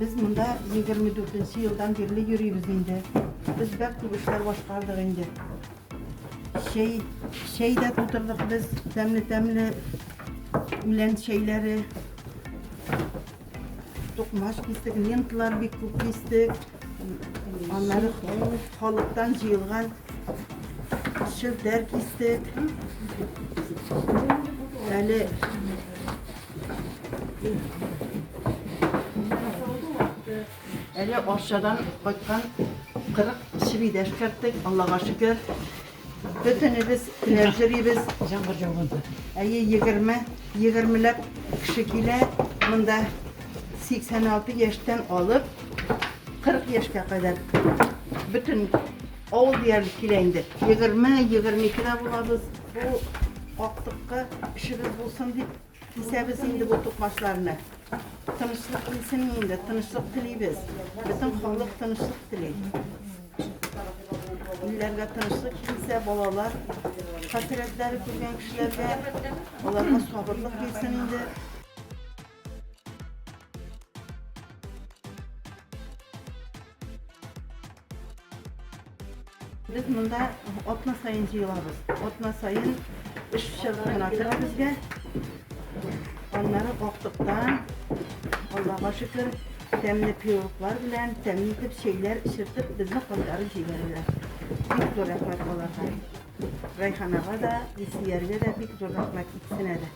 Biz bunda 24. yıldan beri yürüyoruz indi. Biz bak bu işler başkardık indi. Şey de tuturduk biz, demli ülen şeyleri. Dokmaş kestik, lentler bir kup kestik. Onları halıktan jıyılgan şilter kestik. Yani aşağıdan koykan 40 şibide çıkarttık, Allah'a şükür. Bütünü biz, tünevziri biz, 20'lep kişiyle bunda 86 yaştan alıp 40 yaşa kadar bütün oğul diyerlik kileyindi. 20-22'de bulabız. Bu aktıkka işimiz bulsun deyip biz indi bu tukmaçlarına. Tanışlık bilsin indi, tanışlık dileybiz. Bütün halk tanışlık dileydi. İllerge tanışlık bilse balalar, hasiretleri görgen kişilerge onlarga sabırlık bilsin indi. Biz bunda otna sayın jıyılabız. Otna sayın 3 yıldan atıra bizge. Onları oktuktan Allah'a şükür temli piyoluklar bilen, temli tip şeyler işirtip bizni kolları jıylarlar. Pek zor rahmet olarlar. Rayhanaga da, İsiyerge de pek zor rahmet ikisine de.